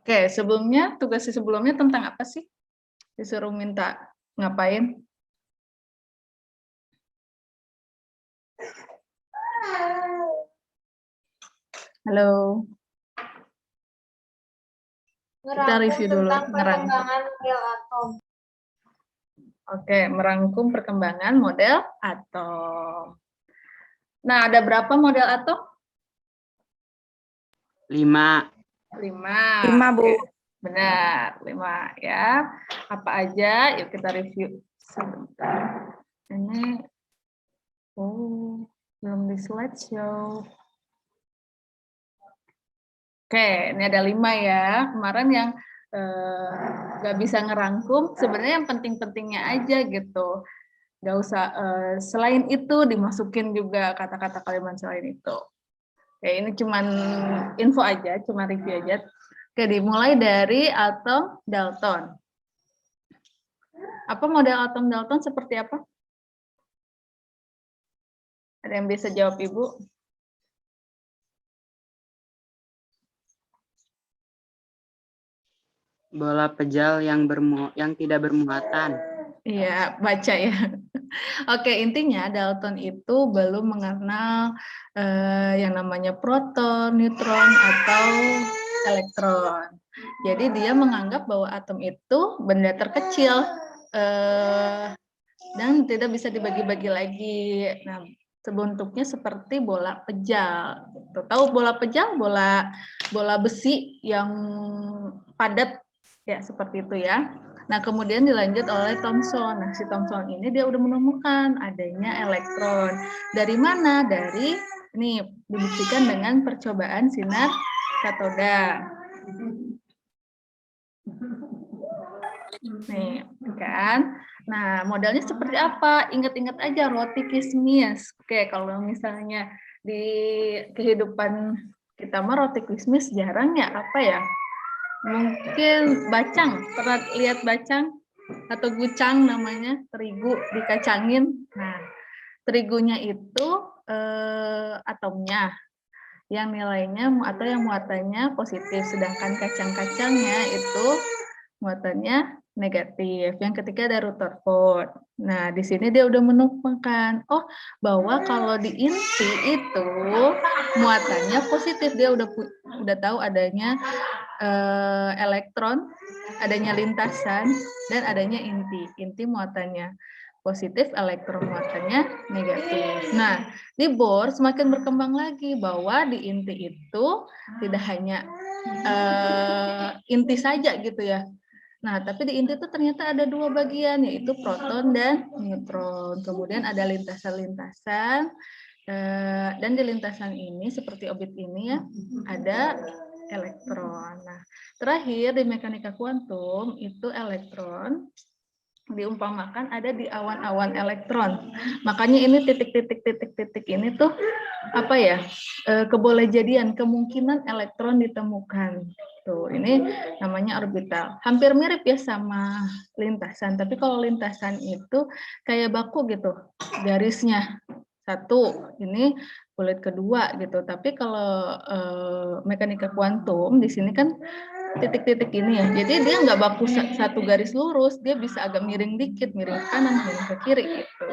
Oke, sebelumnya, tugas sebelumnya tentang apa sih? Disuruh minta ngapain? Halo. Kita review dulu. Tentang perkembangan model atom. Oke, merangkum perkembangan model atom. Nah, ada berapa model atom? 5. 5. 5, Bu. Oke. Benar, 5 ya. Apa aja? Yuk kita review sebentar. Ini, belum di slideshow. Oke, ini ada 5 ya. Kemarin yang nggak bisa ngerangkum, sebenarnya yang penting-pentingnya aja gitu. Nggak usah, selain itu dimasukin juga kata-kata kalimat selain itu. Oke, ini cuman info aja, cuma review aja. Oke, dimulai dari atom Dalton. Apa model atom Dalton seperti apa? Ada yang bisa jawab, Ibu? Bola pejal yang tidak bermuatan. Iya, baca ya. Oke, intinya Dalton itu belum mengenal yang namanya proton, neutron, atau elektron. Jadi dia menganggap bahwa atom itu benda terkecil dan tidak bisa dibagi-bagi lagi. Nah, bentuknya seperti bola pejal. Tahu bola pejal? Bola besi yang padat ya, seperti itu ya. Nah, kemudian dilanjut oleh Thomson. Nah, si Thomson ini dia udah menemukan adanya elektron. Dari mana? Dari ini dibuktikan dengan percobaan sinar katoda. Nih, kan? Nah, modelnya seperti apa? Ingat-ingat aja roti kismis. Oke, kalau misalnya di kehidupan kita mah roti kismis jarang ya, apa ya? Mungkin bacang, pernah lihat bacang atau gucang namanya, terigu dikacangin. Nah, terigunya itu atomnya yang nilainya atau yang muatannya positif, sedangkan kacang-kacangnya itu muatannya negatif. Yang ketiga ada Rutherford. Nah, di sini dia udah menemukan, oh, bahwa kalau di inti itu muatannya positif. Dia udah tahu adanya elektron, adanya lintasan, dan adanya inti. Inti muatannya positif, elektron muatannya negatif. Nah, di Bohr semakin berkembang lagi bahwa di inti itu tidak hanya inti saja gitu ya. Nah, tapi di inti itu ternyata ada 2 bagian, yaitu proton dan neutron. Kemudian ada lintasan-lintasan, dan di lintasan ini, seperti orbit ini ya, ada elektron. Nah, terakhir di mekanika kuantum itu elektron diumpamakan ada di awan-awan elektron. Makanya ini titik-titik ini tuh apa ya? Kebolehjadian, kemungkinan elektron ditemukan. Tuh, ini namanya orbital. Hampir mirip ya sama lintasan, tapi kalau lintasan itu kayak baku gitu, garisnya. Satu, ini kulit kedua gitu. Tapi kalau mekanika kuantum di sini kan titik-titik ini ya. Jadi dia nggak baku satu garis lurus, dia bisa agak miring dikit, miring ke kanan, miring ke kiri gitu.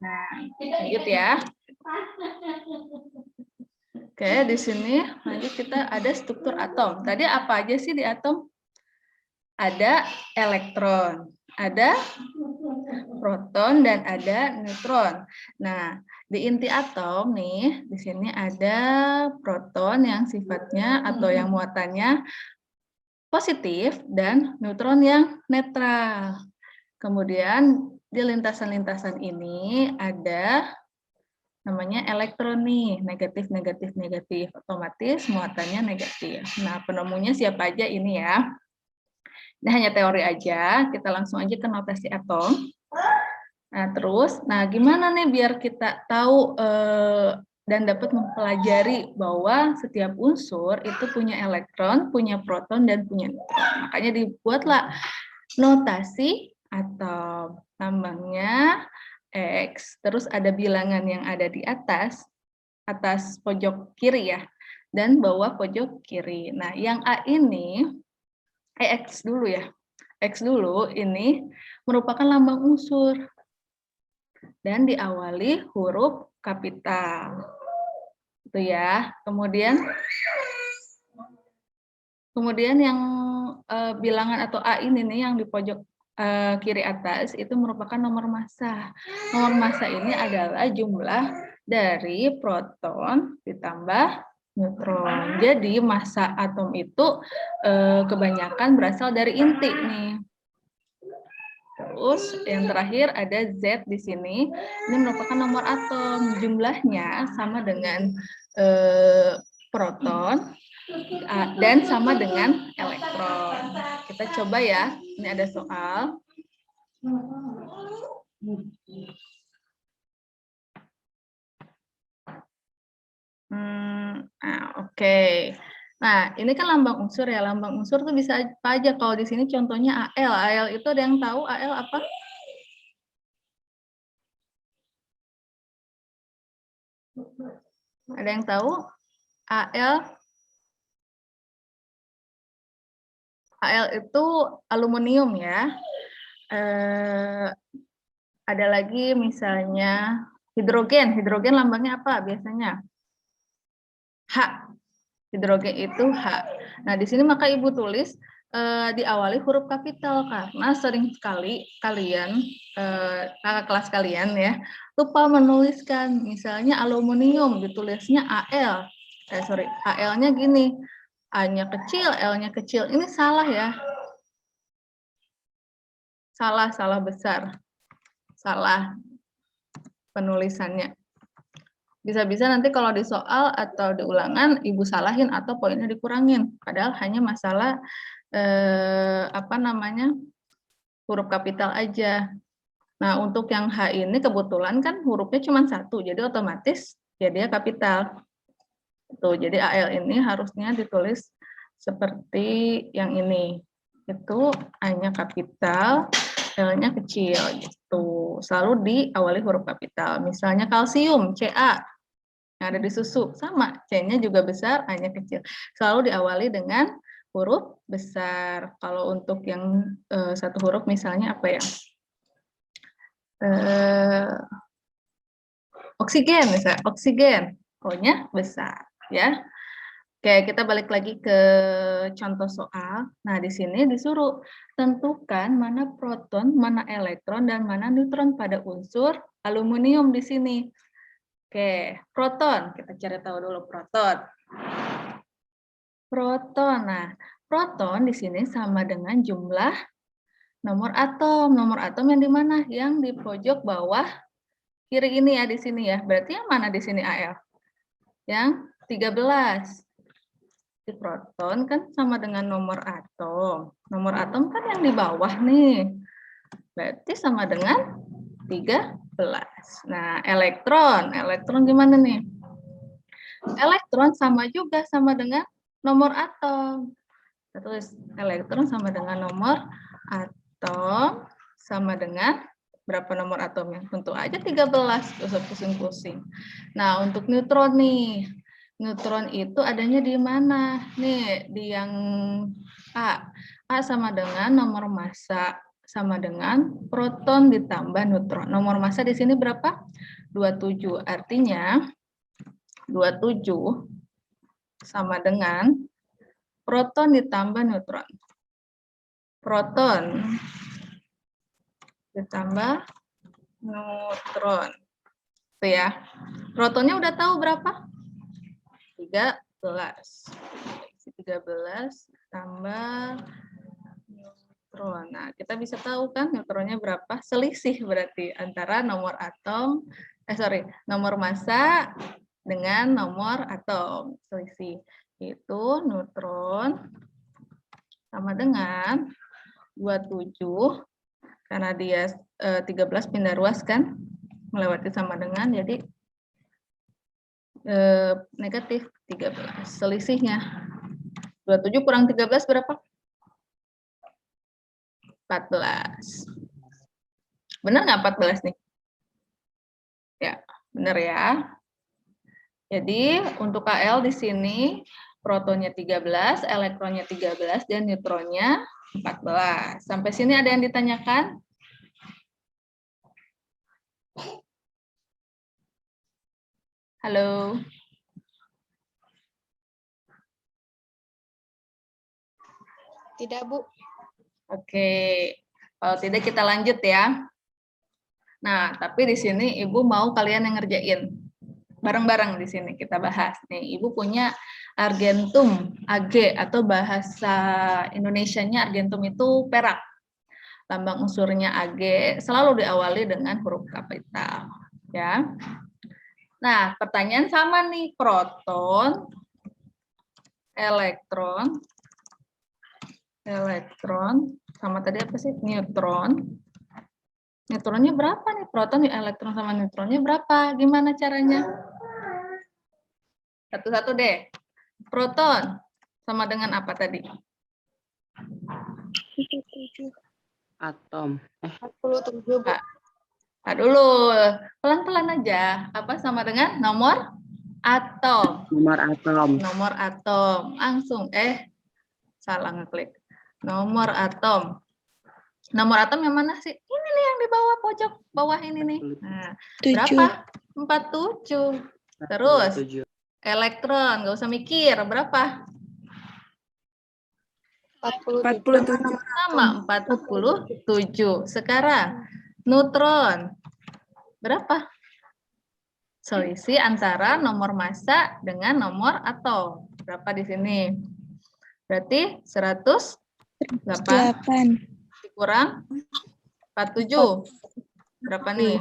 Nah, gitu ya. Oke, di sini lanjut kita ada struktur atom. Tadi apa aja sih di atom? Ada elektron, ada proton, dan ada neutron. Nah, di inti atom nih, di sini ada proton yang sifatnya atau yang muatannya positif dan neutron yang netral. Kemudian di lintasan-lintasan ini ada namanya elektron nih, negatif, negatif, negatif. Otomatis muatannya negatif. Nah, penemunya siapa aja ini ya? Ini hanya teori aja, kita langsung aja ke notasi atom. Nah, terus, gimana nih biar kita tahu dan dapat mempelajari bahwa setiap unsur itu punya elektron, punya proton, dan punya neutron. Makanya dibuatlah notasi atom. Lambangnya X, terus ada bilangan yang ada di atas pojok kiri ya. dan bawah pojok kiri. Nah, yang A ini, X dulu ya. X dulu ini merupakan lambang unsur dan diawali huruf kapital. Itu ya. Kemudian yang bilangan atau A ini nih yang di pojok kiri atas itu merupakan nomor massa. Nomor massa ini adalah jumlah dari proton ditambah neutron. Jadi massa atom itu kebanyakan berasal dari inti nih. Terus yang terakhir ada Z di sini. Ini merupakan nomor atom. Jumlahnya sama dengan proton dan sama dengan elektron. Kita coba ya. Ini ada soal. Oke. Nah, ini kan lambang unsur ya. Lambang unsur tuh bisa apa aja. Kalau di sini contohnya Al. Al itu ada yang tahu Al apa? Ada yang tahu? Al itu aluminium ya. Ada lagi misalnya hidrogen. Hidrogen lambangnya apa biasanya? H. Hidrogen itu H. Nah, di sini maka Ibu tulis diawali huruf kapital karena sering sekali kalian kakak kelas kalian ya lupa menuliskan misalnya aluminium ditulisnya Al. Al-nya gini. A-nya kecil, L-nya kecil. Ini salah ya. Salah besar. Salah penulisannya. Bisa-bisa nanti kalau di soal atau di ulangan Ibu salahin atau poinnya dikurangin. Padahal hanya masalah huruf kapital aja. Nah, untuk yang H ini kebetulan kan hurufnya cuma satu, jadi otomatis ya dia kapital. Tuh, jadi AL ini harusnya ditulis seperti yang ini. Itu A-nya kapital, L-nya kecil gitu. Selalu diawali huruf kapital. Misalnya kalsium, Ca. Yang ada di susu sama, C-nya juga besar, A-nya kecil. Selalu diawali dengan huruf besar. Kalau untuk yang satu huruf misalnya apa ya? Oksigen misalnya, oksigen. O-nya besar ya. Oke, kita balik lagi ke contoh soal. Nah, di sini disuruh tentukan mana proton, mana elektron, dan mana neutron pada unsur aluminium di sini. Oke, proton. Kita cari tahu dulu proton. Proton. Nah, proton di sini sama dengan jumlah nomor atom. Nomor atom yang di mana? Yang di pojok bawah kiri ini ya, di sini ya. Berarti yang mana di sini Al? Yang 13. Di proton kan sama dengan nomor atom. Nomor atom kan yang di bawah nih. Berarti sama dengan 13. Nah, elektron. Elektron gimana nih? Elektron sama juga sama dengan nomor atom. Terus elektron sama dengan nomor atom sama dengan berapa nomor atomnya? Tentu aja 13, usah pusing-pusing. Nah, untuk neutron nih. Neutron itu adanya di mana? Nih, di yang A. A sama dengan nomor massa sama dengan proton ditambah neutron. Nomor massa di sini berapa? 27. Artinya 27 sama dengan proton ditambah neutron. Proton ditambah neutron. Itu ya. Protonnya udah tahu berapa? 13. 13 tambah neutron. Nah, kita bisa tahu kan neutronnya berapa? Selisih berarti antara nomor atom, nomor massa dengan nomor atom. Selisih. Itu neutron sama dengan 27 karena dia 13 pindah ruas kan melewati sama dengan jadi negatif 13 selisihnya 27 kurang 13 berapa? 14. Benar nggak 14 nih? Ya, benar ya. Jadi untuk Kl di sini protonnya 13, elektronnya 13, dan neutronnya 14. Sampai sini ada yang ditanyakan? Halo? Tidak, Bu. Oke, kalau tidak kita lanjut ya. Nah, tapi di sini Ibu mau kalian yang ngerjain. Bareng-bareng di sini kita bahas. Nih, Ibu punya argentum, Ag, atau bahasa Indonesianya argentum itu perak. Lambang unsurnya Ag selalu diawali dengan huruf kapital. Ya. Nah, pertanyaan sama nih, proton, elektron, sama tadi apa sih? Neutron. Neutronnya berapa nih? Proton, elektron sama neutronnya berapa? Gimana caranya? Satu-satu deh. Proton sama dengan apa tadi? Atom. 47, Bu. Nah, dulu, pelan-pelan aja. Apa sama dengan nomor atom? Nomor atom. Nomor atom. Langsung, salah ngeklik. Nomor atom. Nomor atom yang mana sih? Ini nih yang di bawah pojok bawah ini nih. Nah, berapa? 47. Terus 47. elektron, nggak usah mikir, berapa? 47. Sama 47. Sekarang neutron. Berapa? Selisih antara nomor massa dengan nomor atom. Berapa di sini? Berarti 108 dikurang 47. Berapa nih?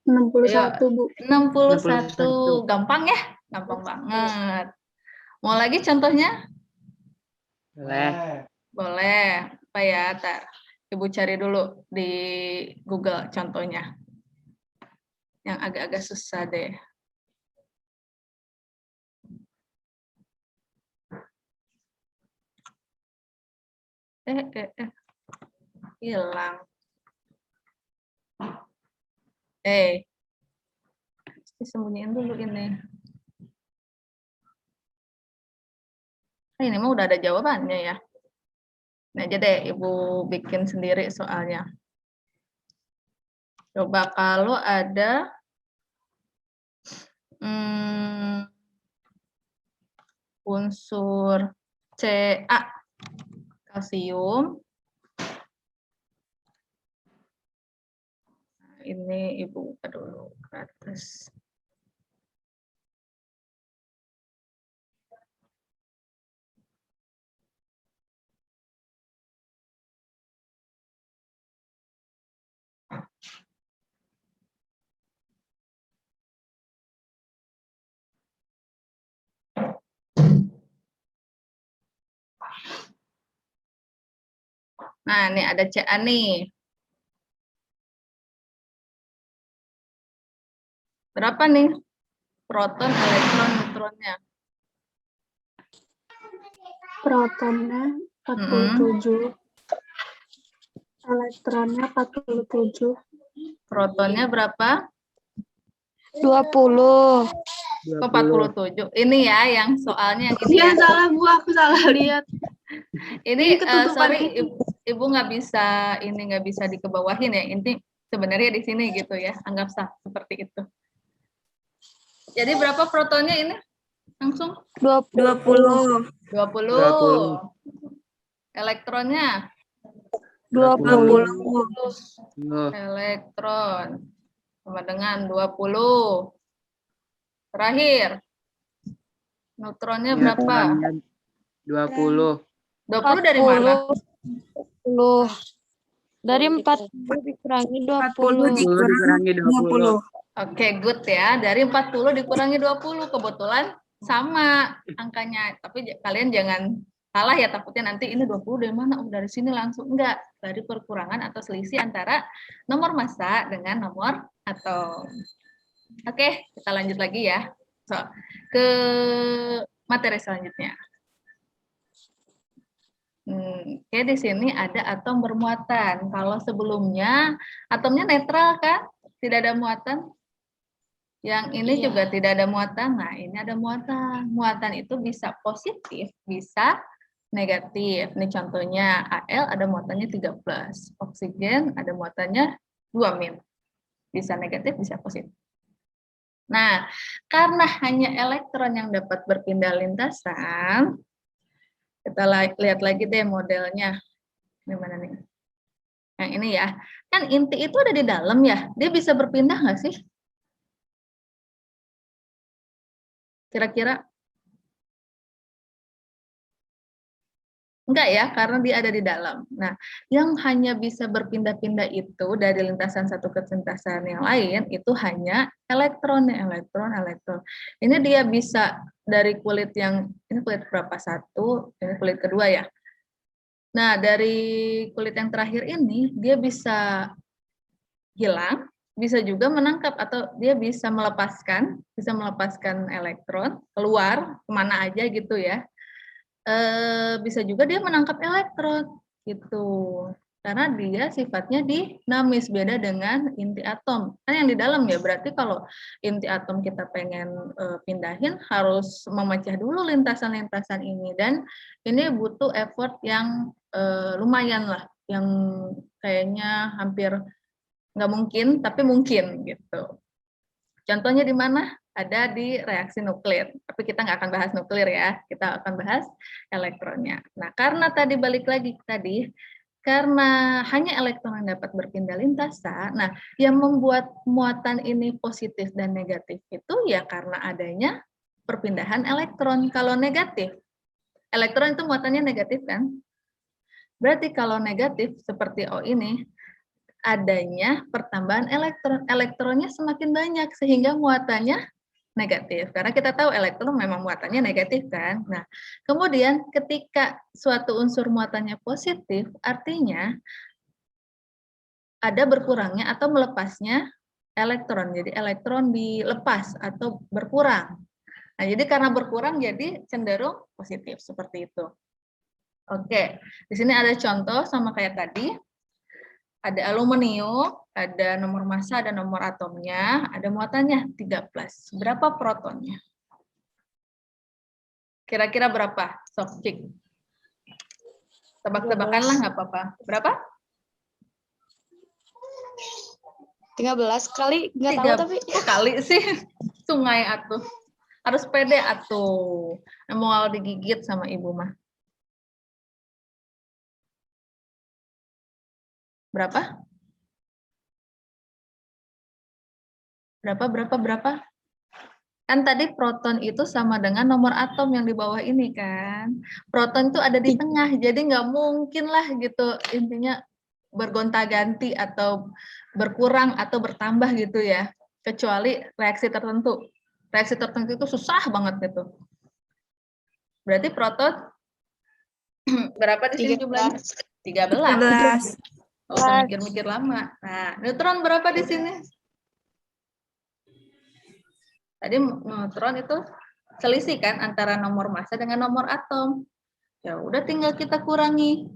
61, Bu. 61. Gampang ya? Gampang banget. Mau lagi contohnya? Boleh. Boleh. Apa ya? Ntar Ibu cari dulu di Google contohnya. Yang agak-agak susah deh. Hilang. Disembunyiin dulu ini. Ini mah udah ada jawabannya ya. Nah, aja deh Ibu bikin sendiri soalnya. Coba kalau ada unsur Ca, kalsium. Nah, ini Ibu buka dulu ke atas. Nah, ini ada Ca nih. Berapa nih proton, elektron, neutronnya? Protonnya 47. Elektronnya 47. Protonnya berapa? 20. Kok 47? Ini ya yang soalnya yang ini Iya, ya. salah, Bu. Aku salah lihat. Ini ketutupan sorry Ibu nggak bisa nggak bisa dikebawahin ya. Ini sebenarnya di sini gitu ya. Anggap sah seperti itu. Jadi berapa protonnya ini? Langsung 20. 20. Elektronnya 20. elektron sama dengan 20. Terakhir. Neutronnya berapa? 20. 20 dari mana? 20. Dari 40 dikurangi 20. 10 dikurangi 20. Oke, good ya. Dari 40 dikurangi 20. Kebetulan sama angkanya. Tapi kalian jangan salah ya, takutnya nanti ini 20 dari mana? Oh, dari sini langsung. Enggak. Dari perkurangan atau selisih antara nomor massa dengan nomor atom. Oke, kita lanjut lagi ya. So, ke materi selanjutnya. Oke, di sini ada atom bermuatan. Kalau sebelumnya atomnya netral kan? Tidak ada muatan. Yang ini juga tidak ada muatan. Nah, ini ada muatan. Muatan itu bisa positif, bisa negatif. Ini contohnya Al ada muatannya 3+. Oksigen ada muatannya 2-. Bisa negatif, bisa positif. Nah, karena hanya elektron yang dapat berpindah lintasan, kita lihat lagi deh modelnya. Gimana nih? Yang ini ya. Kan inti itu ada di dalam ya. Dia bisa berpindah nggak sih? Kira-kira? Enggak ya, karena dia ada di dalam. Nah, yang hanya bisa berpindah-pindah itu dari lintasan satu ke lintasan yang lain, itu hanya elektron. Ini dia bisa dari kulit yang, ini kulit berapa? 1, ini kulit kedua ya. Nah, dari kulit yang terakhir ini, dia bisa hilang, bisa juga menangkap, atau dia bisa melepaskan elektron, keluar, kemana aja gitu ya. Bisa juga dia menangkap elektron gitu, karena dia sifatnya dinamis, beda dengan inti atom kan yang di dalam ya. Berarti kalau inti atom kita pengen pindahin harus memecah dulu lintasan-lintasan ini, dan ini butuh effort yang lumayan lah, yang kayaknya hampir nggak mungkin tapi mungkin gitu. Contohnya di mana? Ada di reaksi nuklir. Tapi kita nggak akan bahas nuklir ya, kita akan bahas elektronnya. Nah, karena tadi balik lagi tadi, karena hanya elektron yang dapat berpindah lintasan, nah yang membuat muatan ini positif dan negatif itu ya karena adanya perpindahan elektron. Kalau negatif, elektron itu muatannya negatif kan? Berarti kalau negatif seperti O ini, adanya pertambahan elektron. Elektronnya semakin banyak sehingga muatannya negatif. Karena kita tahu elektron memang muatannya negatif kan. Nah, kemudian ketika suatu unsur muatannya positif, artinya ada berkurangnya atau melepasnya elektron. Jadi elektron dilepas atau berkurang. Nah, jadi karena berkurang jadi cenderung positif seperti itu. Oke, di sini ada contoh sama kayak tadi. Ada aluminium, ada nomor massa, ada nomor atomnya, ada muatannya 13. Berapa protonnya? Kira-kira berapa? Sok cik. Tebak-tebakan lah, nggak apa-apa. Berapa? 13 kali, nggak tahu tapi. Kali sih. Sungai atuh. Harus pede atuh. Mau digigit sama ibu mah. Berapa? Berapa? Kan tadi proton itu sama dengan nomor atom yang di bawah ini kan. Proton itu ada di tengah, jadi nggak mungkin lah gitu intinya bergonta-ganti atau berkurang atau bertambah gitu ya. Kecuali reaksi tertentu. Reaksi tertentu itu susah banget gitu. Berarti proton berapa di sini jumlahnya? 13. Oh, usah mikir-mikir lama. Nah, neutron berapa di sini? Tadi neutron itu selisih kan antara nomor massa dengan nomor atom. Ya udah tinggal kita kurangi.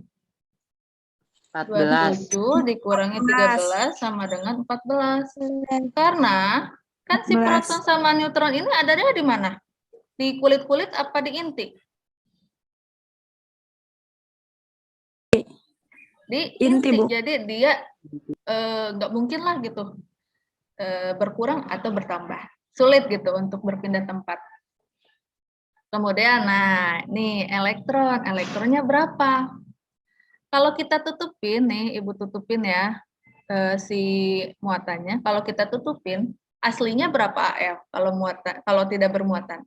14. 27 dikurangi 13 sama dengan 14. Karena kan si proton sama neutron ini adanya di mana? Di kulit-kulit apa di inti? Di inti. Jadi dia nggak mungkin lah gitu berkurang atau bertambah. Sulit gitu untuk berpindah tempat. Kemudian, nah, nih elektron. Elektronnya berapa? Kalau kita tutupin, nih Ibu tutupin ya, si muatannya. Kalau kita tutupin, aslinya berapa AL kalau muatan, kalau tidak bermuatan?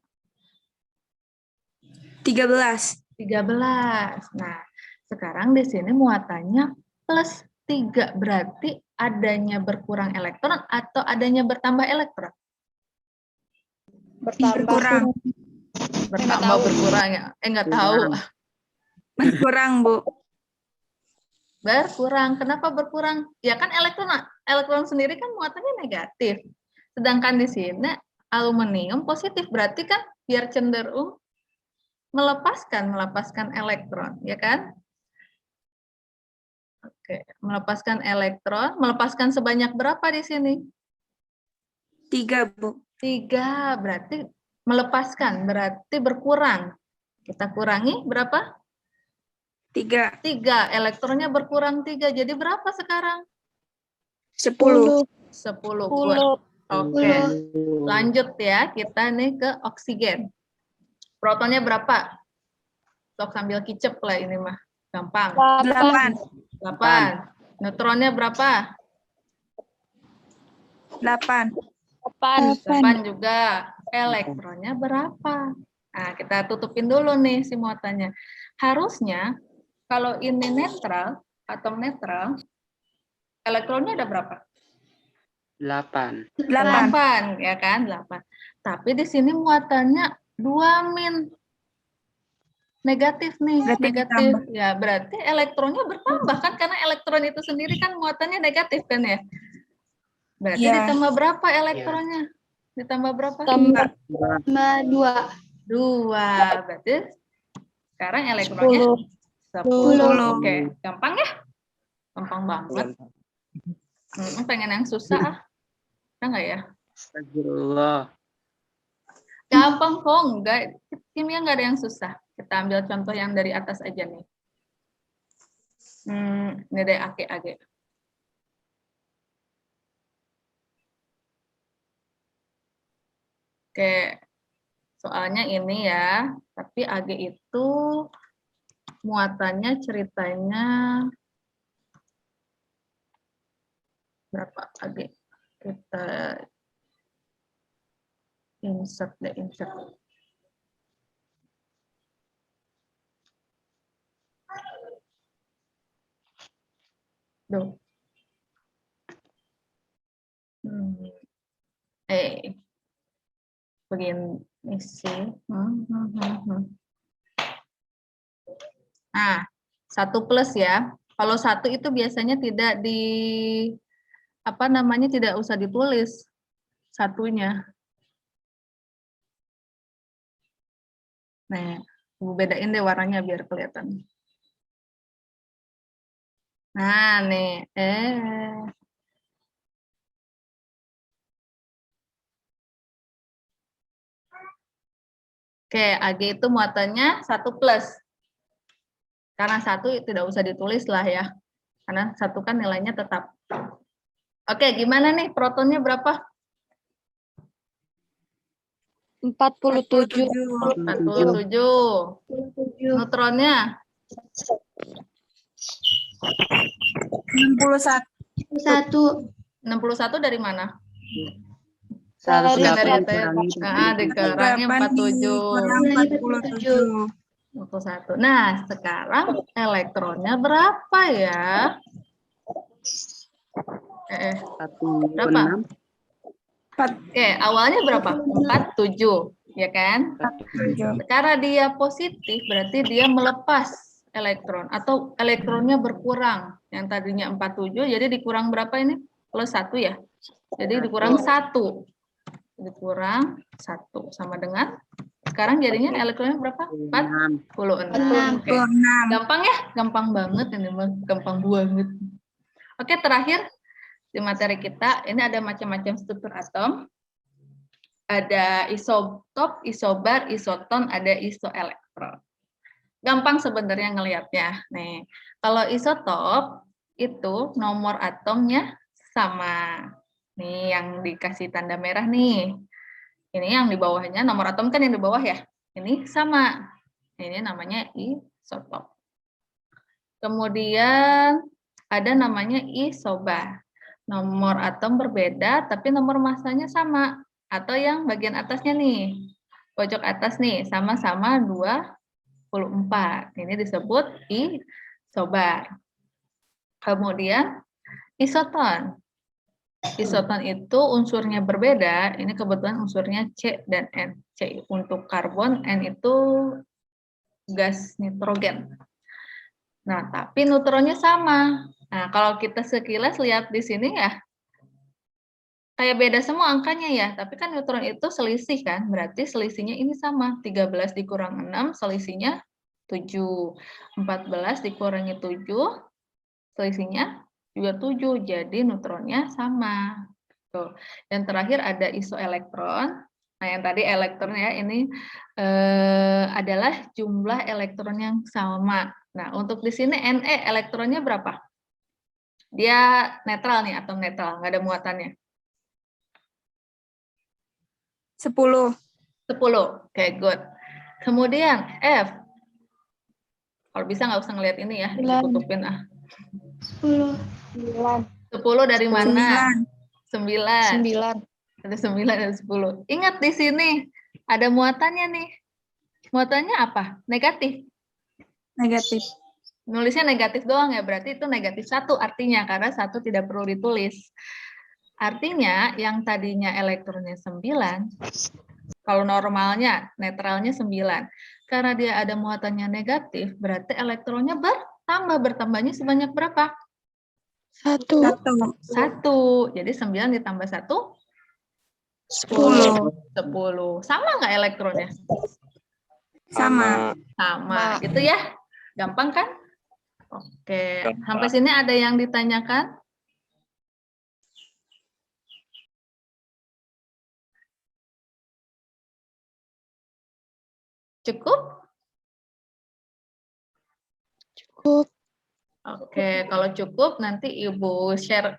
13. 13. Nah, sekarang di sini muatannya plus 3. Berarti adanya berkurang elektron atau adanya bertambah elektron? Berkurang. Berkurang ya? Enggak tahu. Berkurang, Bu. Berkurang. Kenapa berkurang? Ya kan elektron sendiri kan muatannya negatif. Sedangkan di sini aluminium positif. Berarti kan biar cenderung melepaskan elektron, ya kan? Oke, melepaskan elektron, melepaskan sebanyak berapa di sini? 3, Bu. 3, berarti melepaskan, berarti berkurang. Kita kurangi berapa? 3. 3, elektronnya berkurang 3, jadi berapa sekarang? 10. 10. Good. Oke, lanjut ya, kita nih ke oksigen. Protonnya berapa? Sok sambil kicep lah ini mah, gampang. 8. 8. Neutronnya berapa? 8. 8 juga. Elektronnya berapa? Nah, kita tutupin dulu nih si muatannya. Harusnya kalau ini netral, atom netral, elektronnya ada berapa? 8. 8, ya kan? 8. Tapi di sini muatannya 2 min. Negatif nih, Berarti negatif. ditambah. Ya, berarti elektronnya bertambah kan karena elektron itu sendiri kan muatannya negatif kan ya? Berarti Iya. ditambah berapa elektronnya? Ditambah berapa? Tambah 2. 2. Berarti sekarang elektronnya 10. 10. Oke, gampang ya? Gampang banget. Pengen yang susah ah. Enggak ya? Astagfirullah. Gampang kok, enggak. Kimia enggak ada yang susah. Kita ambil contoh yang dari atas aja nih. Ini dari Age. Oke, soalnya ini ya, tapi Age itu muatannya ceritanya berapa Age? Kita insert. Duh. Begini sih. Nah, 1+ ya. Kalau 1 itu biasanya tidak tidak usah ditulis satunya. Nah, Ibu bedain deh warnanya biar kelihatan. Nah, nih. Oke, Ag itu muatannya 1+. Karena 1 tidak usah ditulis lah ya. Karena 1 kan nilainya tetap. Oke, gimana nih? Protonnya berapa? 47. 47. Neutronnya? 61. 61 dari mana? 108 dikurangi 47. 47. 21. Nah, sekarang elektronnya berapa ya? Berapa? 16. Oke, awalnya berapa? 47, ya kan? 47. Karena dia positif, berarti dia melepas elektron atau elektronnya berkurang. Yang tadinya 47, jadi dikurang berapa ini? Plus 1 ya. Jadi dikurang 1. Dikurang 1 sama dengan sekarang jadinya elektronnya berapa? 46. Oke. Gampang ya? Gampang banget ini, gampang banget. Oke, terakhir di materi kita ini ada macam-macam struktur atom. Ada isotop, isobar, isoton, ada isoelektron. Gampang sebenarnya ngelihatnya. Nih, kalau isotop itu nomor atomnya sama. Nih yang dikasih tanda merah nih. Ini yang di bawahnya, nomor atom kan yang di bawah ya. Ini sama. Ini namanya isotop. Kemudian ada namanya isobar. Nomor atom berbeda, tapi nomor masanya sama. Atau yang bagian atasnya nih. Pojok atas nih, sama-sama 24. Ini disebut isobar. Kemudian isoton. Isoton itu unsurnya berbeda, ini kebetulan unsurnya C dan N. C untuk karbon, N itu gas nitrogen. Nah, tapi neutronnya sama. Nah, kalau kita sekilas lihat di sini ya, kayak beda semua angkanya ya, tapi kan neutron itu selisih kan, berarti selisihnya ini sama. 13 dikurang 6, selisihnya 7. 14 dikurangi 7, selisihnya juga 7, jadi neutronnya sama. Tuh. Yang terakhir ada isoelektron. Nah, yang tadi elektron ya, ini adalah jumlah elektron yang sama. Nah, untuk di sini Ne elektronnya berapa? Dia netral nih, atom netral, nggak ada muatannya. 10. 10. Oke, good. Kemudian F. Kalau bisa nggak usah ngeliat ini ya, ditutupin ah. 10. 10 dari mana? 9. 9. Ada 9 dan 10. Ingat di sini ada muatannya nih. Muatannya apa? Negatif. Negatif. Nulisnya negatif doang ya, berarti itu negatif 1 artinya, karena 1 tidak perlu ditulis. Artinya yang tadinya elektronnya 9, kalau normalnya netralnya 9. Karena dia ada muatannya negatif, berarti elektronnya bertambah. Bertambahnya sebanyak berapa? 1. 1. Jadi 9 ditambah 1? 10. 10. Sama nggak elektronnya? Sama. Sama, gitu ya? Gampang kan? Oke, sampai sini ada yang ditanyakan? Cukup? Cukup. Oke, kalau cukup nanti Ibu share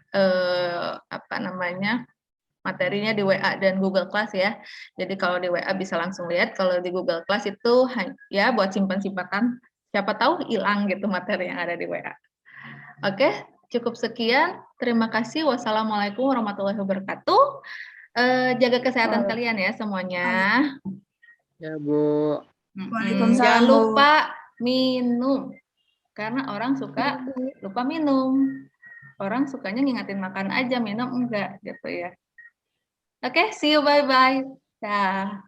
materinya di WA dan Google Class ya. Jadi kalau di WA bisa langsung lihat, kalau di Google Class itu ya buat simpan-simpanan. Siapa tahu hilang gitu materi yang ada di WA. Oke, cukup sekian. Terima kasih. Wassalamualaikum warahmatullahi wabarakatuh. Jaga kesehatan kalian ya semuanya. Ya, Bu. Waalaikumsalam, Jangan Bu. lupa minum. Karena orang suka lupa minum. Orang sukanya ngingatin makan aja, minum enggak gitu ya. Oke, see you, bye-bye. Dah.